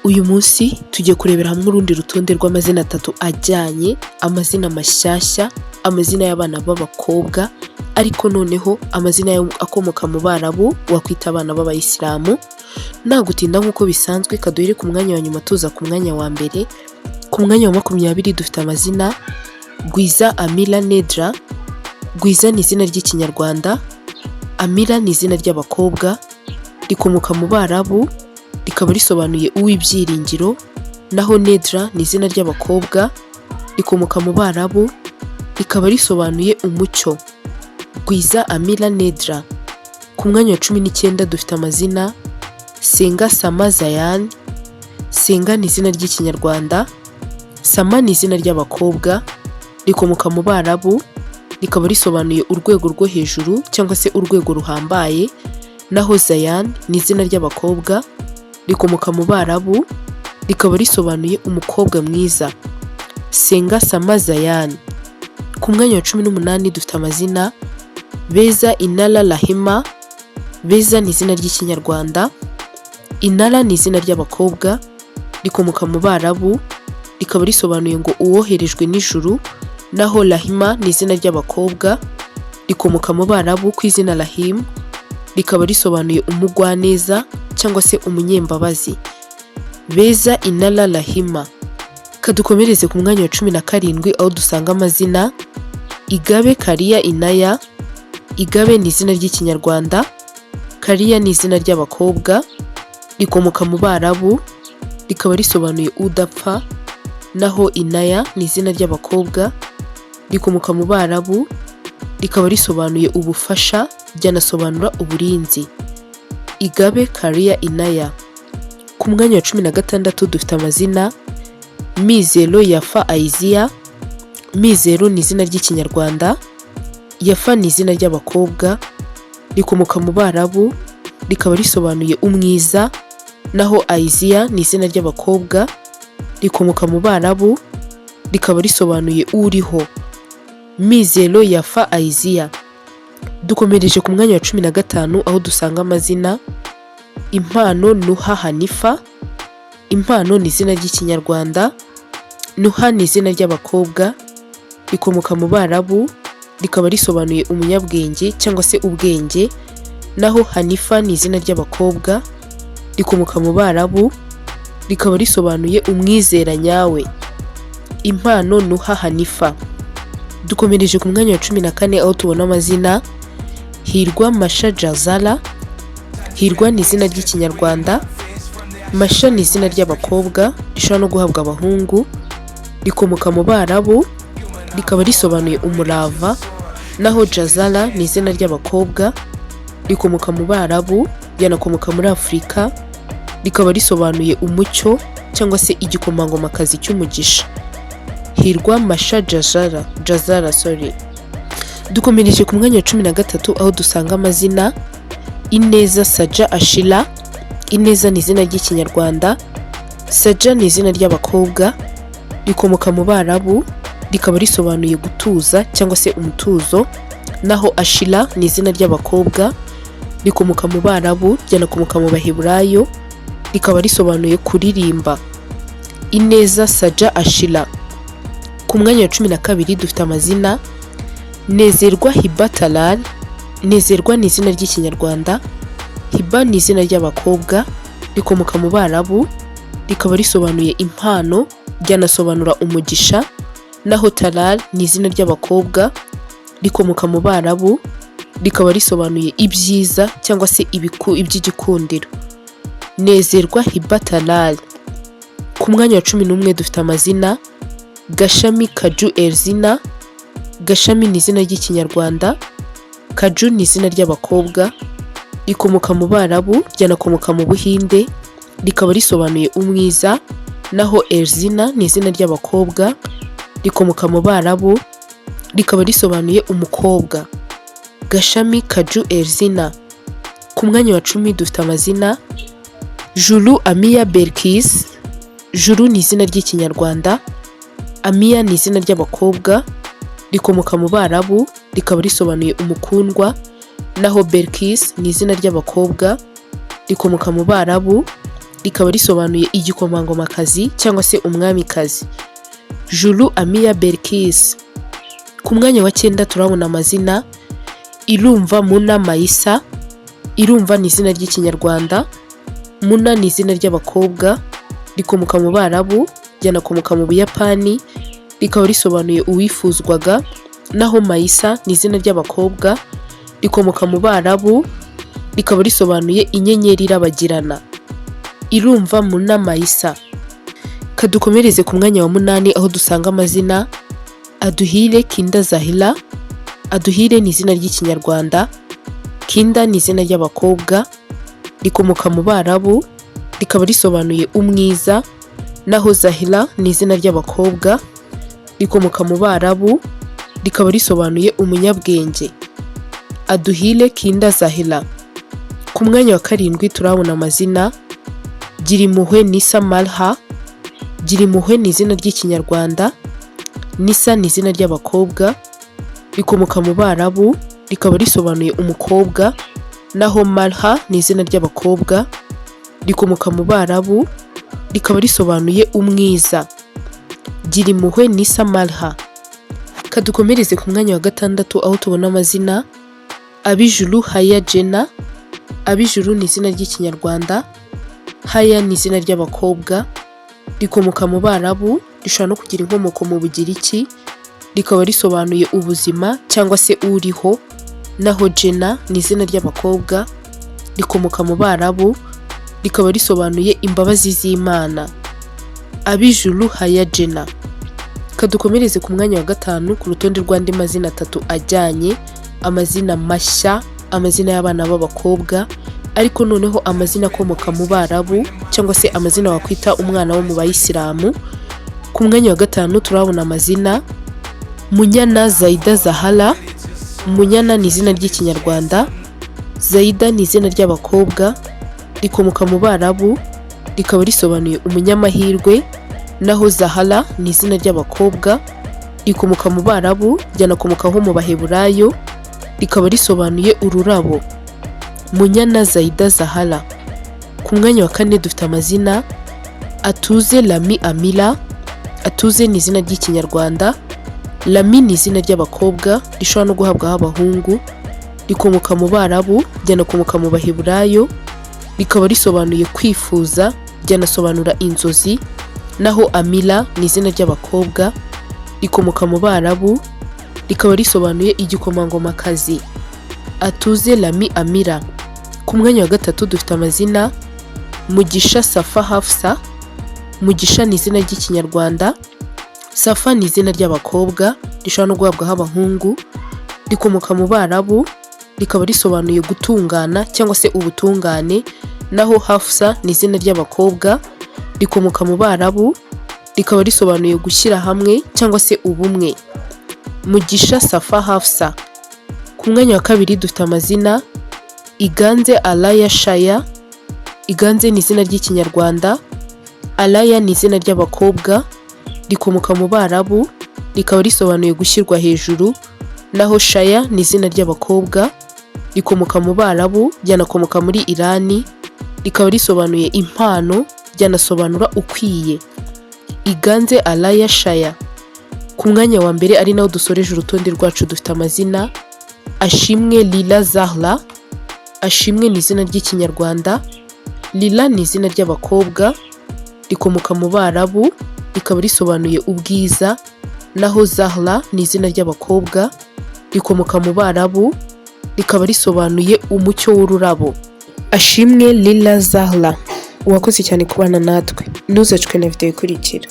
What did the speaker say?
Uyu munsi tugiye kurebera hamwe urundi rutonde rw'amazina atatu ajyanye, amazina mashyashya, amazina y'abana b'abakobwa, ariko noneho amazina akomoka mu Barabu wakwita abana b'Abayisilamu. Nta gutinda nk'uko bisanzwe, kaduhere ku mwanya wa nyuma tuza ku mwanya wa mbere. Ku mwanya wa 20 dufite amazina Gwiza Amira Nedra. Gwiza ni izina ry'ikinyarwanda, Amira ni izina ry'abakobwa, rikomoka mu Barabu, rikaba risobanuye uw'ibyiringiro, naho Nedra ni izina ry'abakobwa, rikomoka mu Barabu, rikaba risobanuye umucyo. Gwiza Amira Nedra. Ku mwanya wa 19 dufite amazina Senga Sama Zayan. Senga ni izina ry'ikinyarwanda, Sama ni izina ry'abakobwa, rikomoka mu Barabu, rikaba risobanuye urwego rwo hejuru cyangwa se urwego ruhambaye, naho Zayan ni izina ry'abakobwa, rikomoka mu Barabu, rikaba risobanuye umukobwa mwiza. Senga Sama Zayan. Ku mwanya wa 18 dufite amazina Beza Inala Rahima. Beza ni izina ry'ikinyarwanda, Inala ni izina ry'abakobwa, rikomoka mu Barabu, rikaba risobanuye ngo uwoherejwe n'ijuru, naho Rahima ni izina ry'abakobwa, rikomoka mu Barabu ku izina Rahim, rikaba risobanuye umugwaneza cyangwa se umunyembabazi. Beza Inala Rahima. Kadukomereze ku mwanya wa 17 aho dusanga amazina Igabe Kariya Inaya. Igabe ni izina ry'ikinyarwanda, Kariya ni izina ry'abakobwa, rikomoka mu Barabu, rikaba risobanuye udapfa, naho Inaya ni izina ry'abakobwa, rikomoka mu Barabu, rikaba risobanuye ubufasha, ryanasobanura uburinzi. Igabe Kariya Inaya. Ku mwanya wa 16 dufite amazina Mizero Yafa Aiziya. Mizero ni izina ry'ikinyarwanda, Yafa ni izina ry'abakobwa, rikomoka mu Barabu, rikaba risobanuye umwiza, naho Aiziya ni izina ry'abakobwa, rikomoka mu Barabu, rikaba risobanuye uriho. Mizero Yafa Aiziya. Dukomereje ku mwanya wa 15 aho dusanga amazina Impano Nuha Hanifa. Impano ni izina ry'ikinyarwanda, Nuha ni izina ry'abakobwa, rikomoka mu Barabu, rikaba risobanuye umunyabwenge cyangwa se ubwenge, naho Hanifa ni izina ry'abakobwa, rikomoka mu Barabu, rikaba risobanuye umwizera nyawe. Impano Nuha Hanifa. Dukomereje ku mwanya wa 14 aho tubona amazina Hirwa Masha Jazala. Hirwa ni izina ry'ikinyarwanda, Masha ni izina ry'abakobwa, rishobora no guhabwa abahungu, rikomoka mu Barabu, rikaba risobanuye umurava, naho Jazala ni izina ry'abakobwa, rikomoka mu Barabu, ryanakomoka muri Afurika, rikaba risobanuye umucyo cyangwa se igikomangomakazi cy'umugisha. Hirwa Masha Jazala. Dukomereje ku mwanya wa 13 aho dusanga amazina Ineza Saja Ashila. Ineza ni izina ry'ikinyarwanda, Saja ni izina ry'abakobwa, rikomoka mu Barabu, rikaba risobanuye gutuza cyangwa se umutuzo, naho Ashila ni izina ry'abakobwa, rikomoka mu Barabu, ryanakomoka mu Baheburayo, rikaba risobanuye kuririmba. Ineza Saja Ashila. Ku mwanya wa 12 dufite amazina Nezerwa Hiba Talal. Nezerwa ni izina ry'ikinyarwanda, Hiba ni izina ry'abakobwa, rikomoka mu Barabu, rikaba risobanuye impano, ryanasobanura umugisha, naho Talal ni izina ry'abakobwa, rikomoka mu Barabu, rikaba risobanuye ibyiza cyangwa se iby'igikundiro. Nezerwa Hiba Talal. Ku mwanya wa 11 dufite amazina Gashami Kaju Erzina. Gashami ni izina ry'ikinyarwanda, Kaju ni izina ry'abakobwa, rikomoka mu Barabu, ryanakomoka mu Buhinde, rikaba risobanuye umwiza, naho Erzina ni izina ry'abakobwa, rikomoka mu Barabu, rikaba risobanuye umukobwa. Gashami Kaju Erzina. Ku mwanya wa 10 dufite amazina Juru Amiya Belkis. Juru ni izina ry'ikinyarwanda, Amiya ni izina ry'abakobwa, rikomoka mu Barabu, rikaba risobanuye umukundwa, naho Belkis ni izina ry'abakobwa, rikomoka mu Barabu, rikaba risobanuye igikomangomakazi cyangwa se umwamikazi. Julu Amia Belkis. Ku mwanya wa 9 turabona amazina Irumva Muna Maisa. Irumva ni izina ry'ikinyarwanda, Muna ni izina ry'abakobwa, rikomoka mu Barabu, ryanakomoka mu Buyapani, rikaba risobanuye uwifuzwaga, naho Maisa ni izina ry'abakobwa, rikomoka mu Barabu, rikaba risobanuye inyenyeri irabagirana. Irumva Muna Maisa. Kadukomereze ku mwanya wa 8 aho dusanga amazina Aduhire Kinda Zahila. Aduhire ni izina ry'ikinyarwanda, Kinda ni izina ry'abakobwa, rikomoka mu Barabu, rikaba risobanuye umwiza, naho Zahila ni izina ry'abakobwa, rikomoka mu Barabu, rikaba risobanuye umunyabwenge. Aduhire Kinda Zahila. Ku mwanya wa 7 turabona amazina Girimpuhwe Nisa Malha. Girimpuhwe ni izina ry'ikinyarwanda, Nisa ni izina ry'abakobwa, rikomoka mu Barabu, rikaba risobanuye umukobwa, naho Malha ni izina ry'abakobwa, rikomoka mu Barabu, rikaba risobanuye umwiza. Girimpuhwe Nisa Malha. Kadukomereze ku mwanya wa 6 aho tubona amazina Abijuru Haya Jena. Abijuru ni izina ry'ikinyarwanda, Haya ni izina ry'abakobwa, rikomoka mu Barabu, rishobora no kugira inkomoko mu Bugiriki, rikaba risobanuye ubuzima cyangwa se uriho, naho Jena ni izina ry'abakobwa, rikomoka mu Barabu, rikaba risobanuye imbabazi z'Imana. Abijuru Haya Jena. Kadukomereze ku mwanya wa 5 ku rutonde rw'andi mazina 3 ajyanye, amazina mashya, amazina y'abana b'abakobwa, ariko noneho amazina akomoka mu Barabu cyangwa se amazina wakwita umwana wo mu Bayisilamu. Ku mwanya wa 5 turabona amazina Munyana Zaida Zahara. Munyana ni izina ry'ikinyarwanda, Zaida ni izina ry'abakobwa, rikomoka mu Barabu, rikaba risobanuye umunyamahirwe, naho Zahara ni izina ry'abakobwa, rikomoka mu Barabu, ryanakomokaho mu Baheburayo, rikaba risobanuye ururabo. Munyana Zaida Zahara. Ku mwanya wa 4 dufite amazina Atuze Lami Amila. Atuze ni izina ry'ikinyarwanda, Lami ni izina ry'abakobwa, rishobora no guhabwaho abahungu, rikomoka mu Barabu, ryanakomoka mu Baheburayo, rikaba risobanuye kwifuza, ryanasobanura inzozi, naho Amila ni izina ry'abakobwa, rikomoka mu Barabu, rikaba risobanuye igikomangomakazi. Atuze Lami Amira. Ku mwanya wa 3 dufite amazina Mugisha Safa Hafsa. Mugisha ni izina ry'ikinyarwanda, Safa ni izina ry'abakobwa, rishobora no guhabwaho abahungu, rikomoka mu Barabu, rikaba risobanuye gutungana cyangwa se ubutungane, naho Hafsa ni izina ry'abakobwa, rikomoka mu Barabu, rikaba risobanuye gushyira hamwe cyangwa se ubumwe. Mugisha Safa Hafsa. Ku mwanya wa 2 dufite amazina Iganze Alaya Shaya. Iganze ni izina ry'ikinyarwanda, Alaya ni izina ry'abakobwa, rikomoka mu Barabu, rikaba risobanuye gushyirwa hejuru, naho Shaya ni izina ry'abakobwa, rikomoka mu Barabu, ryanakomoka muri Irani, rikaba risobanuye impano, ryanasobanura ukwiye. Iganze Alaya Shaya. Ku mwanya wa 1 ari naho dusoreje urutonde rwacu dufite amazina Ashimwe Lila Zahra. Ashimwe ni izina ry'ikinyarwanda, Lila ni izina ry'abakobwa, rikomoka mu Barabu, rikaba risobanuye ubwiza, naho Zahra ni izina ry'abakobwa, rikomoka mu Barabu, rikaba risobanuye umucyo w'ururabo. Ashimwe Lila Zahra. Uwakoze cyane kubana natwe. Ntuzacwe na video ikurikira.